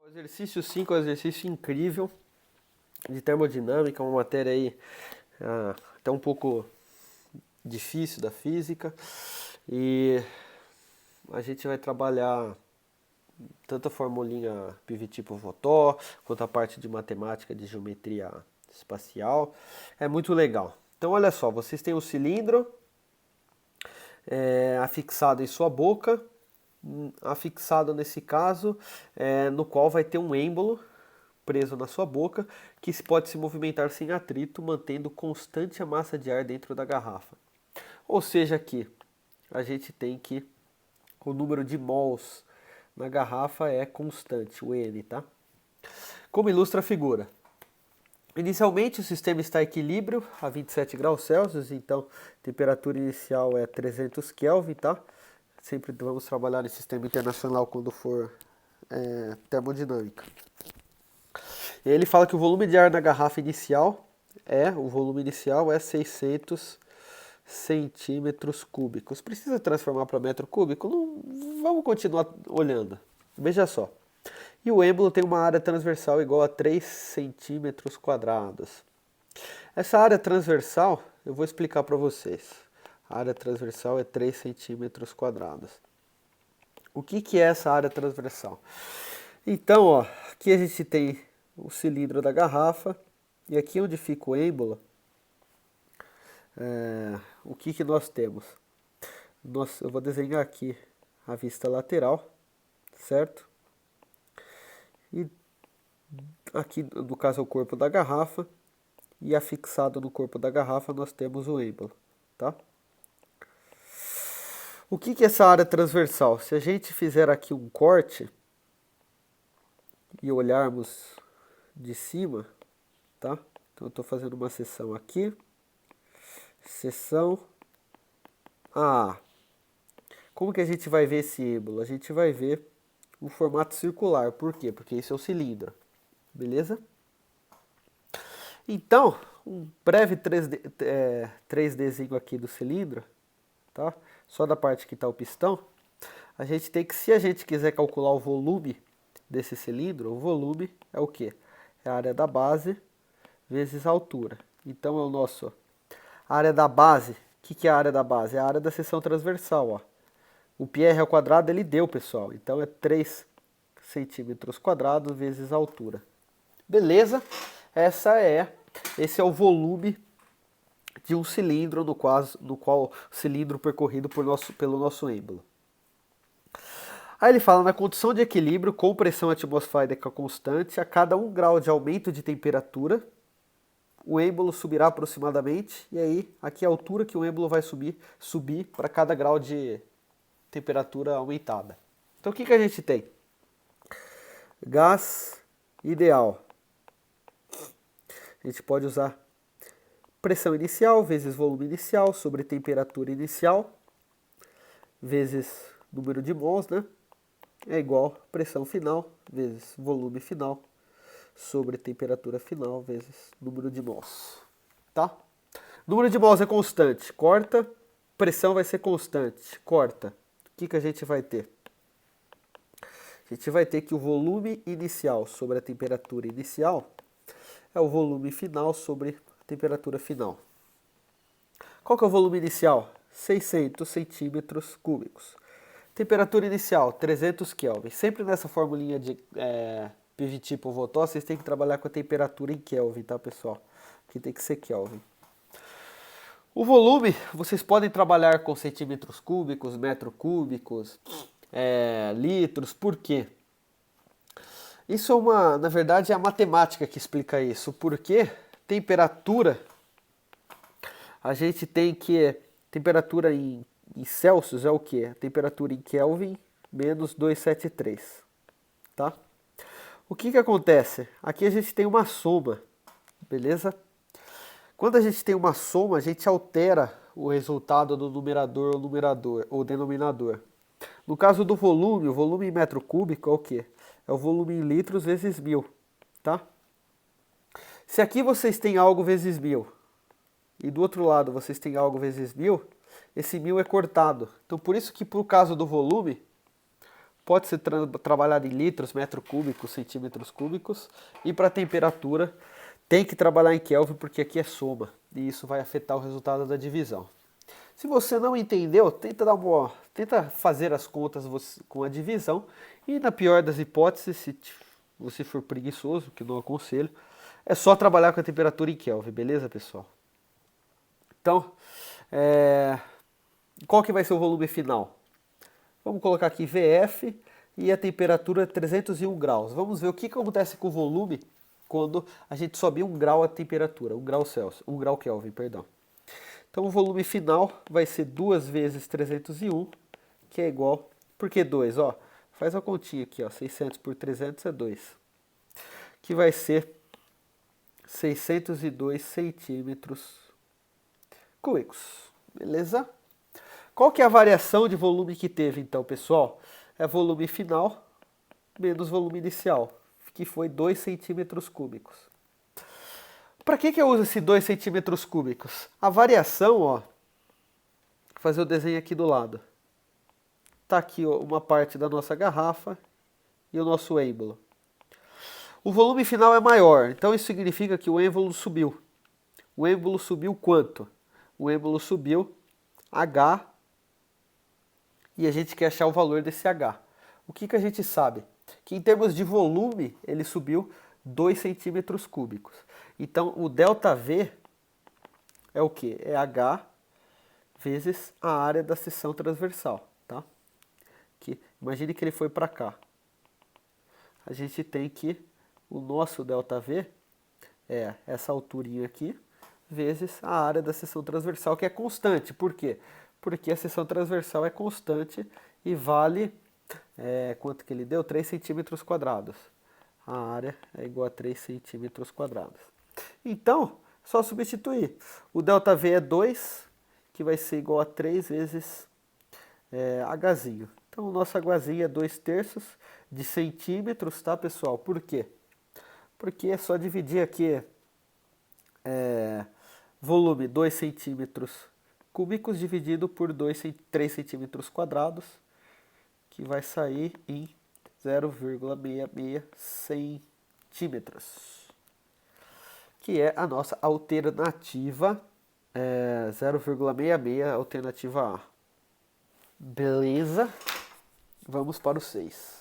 O exercício 5 é um exercício incrível de termodinâmica, uma matéria aí até um pouco difícil da física. E a gente vai trabalhar tanto a formulinha Pivot-Pivot, quanto a parte de matemática de geometria espacial. É muito legal. Então olha só, vocês têm um cilindro afixado em sua boca, afixado nesse caso, no qual vai ter um êmbolo preso na sua boca, que pode se movimentar sem atrito, mantendo constante a massa de ar dentro da garrafa. Ou seja, aqui a gente tem que o número de mols na garrafa é constante, o N, tá? Como ilustra a figura? Inicialmente o sistema está em equilíbrio a 27 graus Celsius, então a temperatura inicial é 300 Kelvin, tá? Sempre vamos trabalhar em sistema internacional quando for termodinâmica. E ele fala que o volume de ar na garrafa inicial é 600 centímetros cúbicos. Precisa transformar para metro cúbico? Não, vamos continuar olhando. Veja só. E o êmbolo tem uma área transversal igual a 3 centímetros quadrados. Essa área transversal, eu vou explicar para vocês. A área transversal é 3 centímetros quadrados. O que é essa área transversal? Então, ó, aqui a gente tem o cilindro da garrafa, e aqui onde fica o êmbolo, o que nós temos? Eu vou desenhar aqui a vista lateral, certo? E aqui, no caso, é o corpo da garrafa, e afixado no corpo da garrafa nós temos o êmbolo, tá? O que é essa área transversal? Se a gente fizer aqui um corte e olharmos de cima, tá? Então eu estou fazendo uma seção aqui, seção A. Como que a gente vai ver esse êmbolo? A gente vai ver o formato circular. Por quê? Porque esse é o cilindro. Beleza? Então, um breve 3Dzinho aqui do cilindro, tá? Só da parte que está o pistão. A gente tem que, se a gente quiser calcular o volume desse cilindro, o volume é o quê? É a área da base vezes a altura. Então é o nosso área da base. O que é a área da base? É a área da seção transversal, ó. O πr ao quadrado ele deu, pessoal. Então é 3 centímetros quadrados vezes a altura. Beleza? Esse é o volume de um cilindro no qual o cilindro percorrido pelo nosso êmbolo. Aí ele fala, na condição de equilíbrio com pressão atmosférica constante, a cada 1 grau de aumento de temperatura, o êmbolo subirá aproximadamente, e aí aqui é a altura que o êmbolo vai subir para cada grau de temperatura aumentada. Então o que a gente tem? Gás ideal. A gente pode usar pressão inicial vezes volume inicial sobre temperatura inicial vezes número de mols, né? É igual pressão final vezes volume final sobre temperatura final vezes número de mols, tá? Número de mols é constante, corta, pressão vai ser constante, corta. O que a gente vai ter? A gente vai ter que o volume inicial sobre a temperatura inicial é o volume final sobre a temperatura final. Qual que é o volume inicial? 600 centímetros cúbicos. Temperatura inicial, 300 Kelvin. Sempre nessa formulinha de Pivot-Pivot, vocês têm que trabalhar com a temperatura em Kelvin, tá, pessoal? Aqui tem que ser Kelvin. O volume, vocês podem trabalhar com centímetros cúbicos, metros cúbicos, litros. Por quê? Isso na verdade, é a matemática que explica isso. Porque temperatura, a gente tem que, temperatura em Celsius é o que? A temperatura em Kelvin menos 273, tá? O que acontece? Aqui a gente tem uma soma, beleza? Quando a gente tem uma soma, a gente altera o resultado do numerador ou denominador. No caso do volume, o volume em metro cúbico é o quê? É o volume em litros vezes 1000, tá? Se aqui vocês têm algo vezes 1000 e do outro lado vocês têm algo vezes 1000, esse 1000 é cortado. Então por isso que por caso do volume, pode ser trabalhado em litros, metros cúbicos, centímetros cúbicos. E para temperatura, tem que trabalhar em Kelvin, porque aqui é soma. E isso vai afetar o resultado da divisão. Se você não entendeu, tenta fazer as contas com a divisão. E na pior das hipóteses, se você for preguiçoso, que não aconselho, é só trabalhar com a temperatura em Kelvin, beleza, pessoal? Então, qual que vai ser o volume final? Vamos colocar aqui VF e a temperatura 301 graus. Vamos ver o que acontece com o volume quando a gente sobe 1 grau a temperatura, 1 grau Celsius, 1 grau Kelvin, perdão. Então o volume final vai ser 2 vezes 301, que é igual, por que 2? Ó, faz a continha aqui, ó, 600 por 300 é 2, que vai ser 602 centímetros cúbicos, beleza? Qual que é a variação de volume que teve então, pessoal? É volume final menos volume inicial, que foi 2 centímetros cúbicos. Para que eu uso esse 2 centímetros cúbicos? A variação, ó, vou fazer o desenho aqui do lado. Tá aqui ó, uma parte da nossa garrafa e o nosso êmbolo. O volume final é maior, então isso significa que o êmbolo subiu. O êmbolo subiu quanto? O êmbolo subiu H e a gente quer achar o valor desse H. O que a gente sabe? Que em termos de volume ele subiu 2 centímetros cúbicos. Então o ΔV é o que? É H vezes a área da seção transversal. Tá? Imagine que ele foi para cá. A gente tem que o nosso ΔV é essa alturinha aqui, vezes a área da seção transversal, que é constante. Por quê? Porque a seção transversal é constante e vale, quanto que ele deu? 3 centímetros quadrados. A área é igual a 3 centímetros quadrados. Então, só substituir. O ΔV é 2, que vai ser igual a 3 vezes Hzinho. Então, o nosso Hzinho é 2/3 de centímetros, tá, pessoal? Por quê? Porque é só dividir aqui volume 2 centímetros cúbicos dividido por 3 centímetros quadrados, que vai sair em 0,66 centímetros, que é a nossa alternativa 0,66, alternativa A. Beleza? Vamos para o 6.